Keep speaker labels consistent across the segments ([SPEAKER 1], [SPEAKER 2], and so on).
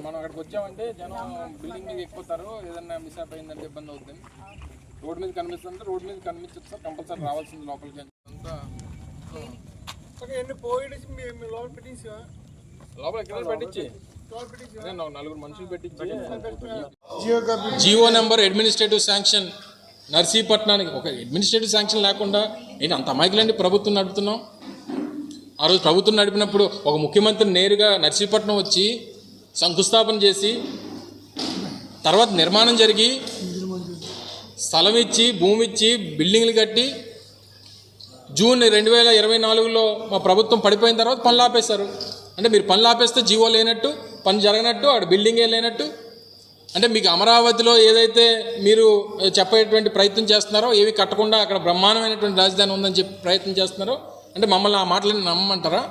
[SPEAKER 1] మనం అక్కడికి వచ్చామంటే జనం బిల్డింగ్ మీద ఎక్కుతారు, ఏదన్నా మిస్అప్ అయిందంటే ఇబ్బంది అవుతుంది. రోడ్ మీద కనిపిస్తుంటే రోడ్ మీద కనిపించదు సార్, కంపల్సరీ రావాల్సింది లోపలికి. అంతా లోపల ఎక్కడ పెట్టించి నలుగురు మనుషులు పెట్టించి జియో నెంబర్ అడ్మినిస్ట్రేటివ్ శాంక్షన్ నర్సీపట్నానికి ఒక అడ్మినిస్ట్రేటివ్ శాంక్షన్ లేకుండా నేను అంత అమాయకులండి ప్రభుత్వం నడుపుతున్నాం. ఆ రోజు ప్రభుత్వం నడిపినప్పుడు ఒక ముఖ్యమంత్రి నేరుగా నర్సీపట్నం వచ్చి శంకుస్థాపన చేసి తర్వాత నిర్మాణం జరిగి స్థలం ఇచ్చి భూమి ఇచ్చి బిల్డింగ్లు కట్టి జూన్ 2024లో మా ప్రభుత్వం పడిపోయిన తర్వాత పనులు ఆపేశారు. అంటే మీరు పనులు ఆపేస్తే జీవో లేనట్టు, పని జరగనట్టు, ఆడ బిల్డింగే లేనట్టు. అంటే మీకు అమరావతిలో ఏదైతే మీరు చెప్పేటువంటి ప్రయత్నం చేస్తున్నారో, ఏవి కట్టకుండా అక్కడ బ్రహ్మాండమైనటువంటి రాజధాని ఉందని చెప్పి ప్రయత్నం చేస్తున్నారో, అంటే మమ్మల్ని ఆ మాటలని నమ్మమంటారా?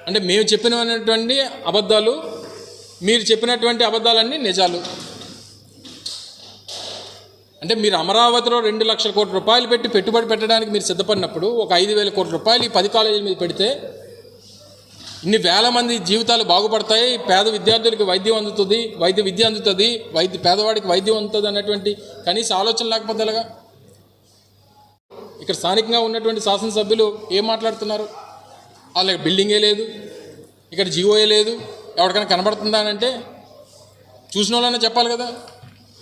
[SPEAKER 1] అంటే మేము చెప్పినటువంటి అబద్ధాలు, మీరు చెప్పినటువంటి అబద్ధాలన్నీ నిజాలు. అంటే మీరు అమరావతిలో 2 లక్షల కోట్ల రూపాయలు పెట్టి పెట్టుబడి పెట్టడానికి మీరు సిద్ధపడినప్పుడు ఒక 5,000 కోట్ల రూపాయలు ఈ 10 కాలేజీల మీద పెడితే ఇన్ని వేల మంది జీవితాలు బాగుపడతాయి, పేద విద్యార్థులకు వైద్యం అందుతుంది, వైద్య విద్య అందుతుంది, పేదవాడికి వైద్యం అందుతుంది అన్నటువంటి కనీస ఆలోచన లేకపోతే ఎలాగా? ఇక్కడ స్థానికంగా ఉన్నటువంటి శాసనసభ్యులు ఏం మాట్లాడుతున్నారు? వాళ్ళకి బిల్డింగే లేదు, ఇక్కడ జీవోయే లేదు, ఎవరికైనా కనబడుతుందా అని అంటే చూసిన వాళ్ళైనా చెప్పాలి కదా.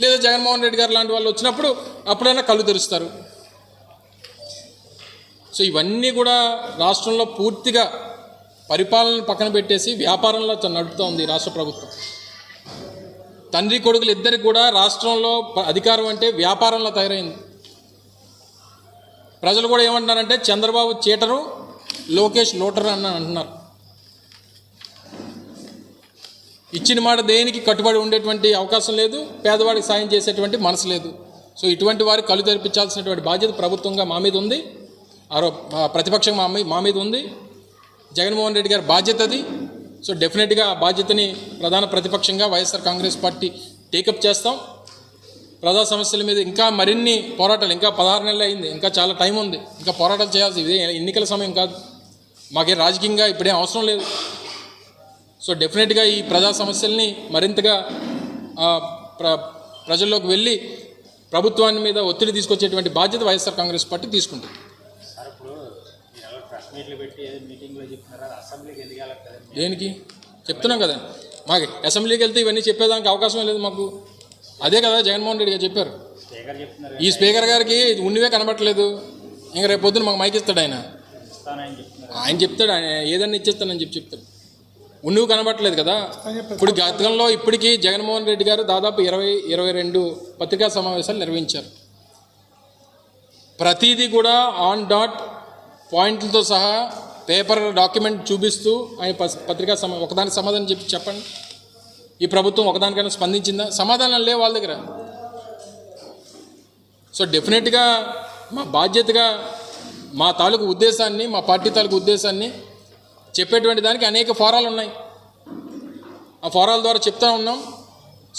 [SPEAKER 1] లేదా జగన్మోహన్ రెడ్డి గారు లాంటి వాళ్ళు వచ్చినప్పుడు అప్పుడైనా కళ్ళు తెరుస్తారు. సో ఇవన్నీ కూడా రాష్ట్రంలో పూర్తిగా పరిపాలన పక్కన పెట్టేసి వ్యాపారంలో నడుపుతూ ఉంది రాష్ట్ర ప్రభుత్వం. తండ్రి కొడుకులు ఇద్దరికి కూడా రాష్ట్రంలో అధికారం అంటే వ్యాపారంలో తయారైంది. ప్రజలు కూడా ఏమంటున్నారంటే చంద్రబాబు చీటరు, లోకేష్ లోటరు అని అంటున్నారు. ఇచ్చిన మాట దేనికి కట్టుబడి ఉండేటువంటి అవకాశం లేదు, పేదవాడికి సాయం చేసేటువంటి మనసు లేదు. సో ఇటువంటి వారికి కళ్ళు తెరిపించాల్సినటువంటి బాధ్యత ప్రభుత్వంగా మా మీద ఉంది, ప్రతిపక్షం మా మీద ఉంది. జగన్మోహన్ రెడ్డి గారి బాధ్యత అది. సో డెఫినెట్గా ఆ బాధ్యతని ప్రధాన ప్రతిపక్షంగా వైఎస్ఆర్ కాంగ్రెస్ పార్టీ టేకప్ చేస్తాం. ప్రజా సమస్యల మీద ఇంకా మరిన్ని పోరాటాలు, ఇంకా 16 నెలలు అయింది, ఇంకా చాలా టైం ఉంది, ఇంకా పోరాటాలు చేయాల్సి. ఇదే ఎన్నికల సమయం కాదు, మాకే రాజకీయంగా ఇప్పుడేం అవసరం లేదు. సో డెఫినెట్గా ఈ ప్రజా సమస్యల్ని మరింతగా ప్రజల్లోకి వెళ్ళి ప్రభుత్వాన్ని మీద ఒత్తిడి తీసుకొచ్చేటువంటి బాధ్యత వైఎస్ఆర్ కాంగ్రెస్ పార్టీ తీసుకుంటుంది. దేనికి చెప్తున్నాం కదా, మాకు అసెంబ్లీకి వెళ్తే ఇవన్నీ చెప్పేదానికి అవకాశం లేదు మాకు. అదే కదా జగన్మోహన్ రెడ్డి గారు చెప్పారు. ఈ స్పీకర్ గారికి ఉన్నవే కనబట్టలేదు, ఇంకా రేపు పొద్దున మాకు మైక్ ఇస్తాడు ఆయన చెప్తాడు, ఆయన ఏదన్నా ఇచ్చేస్తానని చెప్తాడు. ఉన్నవి కనబట్టలేదు కదా. ఇప్పుడు గతంలో ఇప్పటికీ జగన్మోహన్ రెడ్డి గారు దాదాపు 22 పత్రికా సమావేశాలు నిర్వహించారు. ప్రతిదీ కూడా ఆన్ డాట్ పాయింట్లతో సహా పేపర్ డాక్యుమెంట్ చూపిస్తూ ఆయన పత్రికా ఒకదానికి సమాధానం చెప్పండి. ఈ ప్రభుత్వం ఒకదానికైనా స్పందించిందా? సమాధానం లేవు వాళ్ళ దగ్గర. సో డెఫినెట్గా మా బాధ్యతగా మా తాలూకు ఉద్దేశాన్ని, మా పార్టీ తాలూకు ఉద్దేశాన్ని చెప్పేటువంటి దానికి అనేక ఫోరాలు ఉన్నాయి. ఆ ఫోరాల ద్వారా చెప్తూ ఉన్నాం,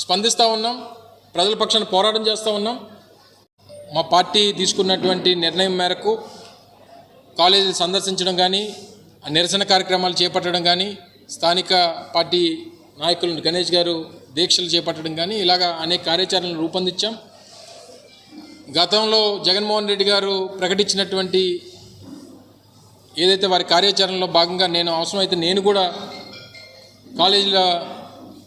[SPEAKER 1] స్పందిస్తూ ఉన్నాం, ప్రజల పక్షాన పోరాటం చేస్తూ ఉన్నాం. మా పార్టీ తీసుకున్నటువంటి నిర్ణయం మేరకు కాలేజీలు సందర్శించడం కానీ, నిరసన కార్యక్రమాలు చేపట్టడం కానీ, స్థానిక పార్టీ నాయకులు గణేష్ గారు దీక్షలు చేపట్టడం కానీ, ఇలాగా అనేక కార్యాచరణలు రూపొందించాం. గతంలో జగన్మోహన్ రెడ్డి గారు ప్రకటించినటువంటి ఏదైతే వారి కార్యాచరణలో భాగంగా అవసరమైతే నేను కూడా కాలేజీల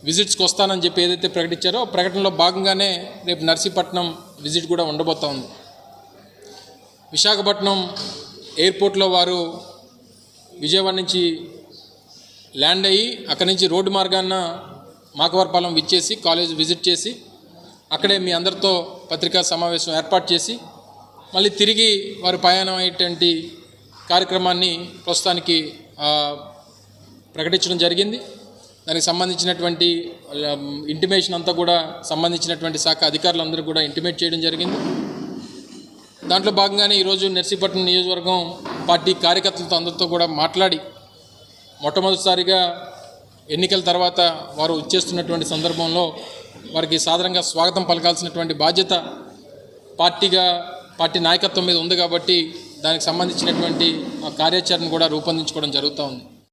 [SPEAKER 1] విజిట్స్కి వస్తానని చెప్పి ఏదైతే ప్రకటించారో ప్రకటనలో భాగంగానే రేపు నర్సీపట్నం విజిట్ కూడా ఉండబోతా ఉంది. విశాఖపట్నం ఎయిర్పోర్ట్లో వారు విజయవాడ నుంచి ల్యాండ్ అయ్యి అక్కడి నుంచి రోడ్డు మార్గాన మాకవరపాలెం విచ్చేసి కాలేజ్ విజిట్ చేసి అక్కడే మీ అందరితో పత్రికా సమావేశం ఏర్పాటు చేసి మళ్ళీ తిరిగి వారు ప్రయాణం అయ్యేటువంటి కార్యక్రమాన్ని ప్రస్తుతానికి ప్రకటించడం జరిగింది. దానికి సంబంధించినటువంటి ఇంటిమేషన్ అంతా కూడా సంబంధించినటువంటి శాఖ అధికారులందరూ కూడా ఇంటిమేట్ చేయడం జరిగింది. దాంట్లో భాగంగానే ఈరోజు నర్సీపట్నం నియోజకవర్గం పార్టీ కార్యకర్తలతో అందరితో కూడా మాట్లాడి మొట్టమొదటిసారిగా ఎన్నికల తర్వాత వారు ఇచ్చేస్తున్నటువంటి సందర్భంలో వారికి సాధారణంగా స్వాగతం పలకాల్సినటువంటి బాధ్యత పార్టీగా పార్టీ నాయకత్వం మీద ఉంది కాబట్టి దానికి సంబంధించినటువంటి కార్యాచరణ కూడా రూపొందించుకోవడం జరుగుతూ ఉంది.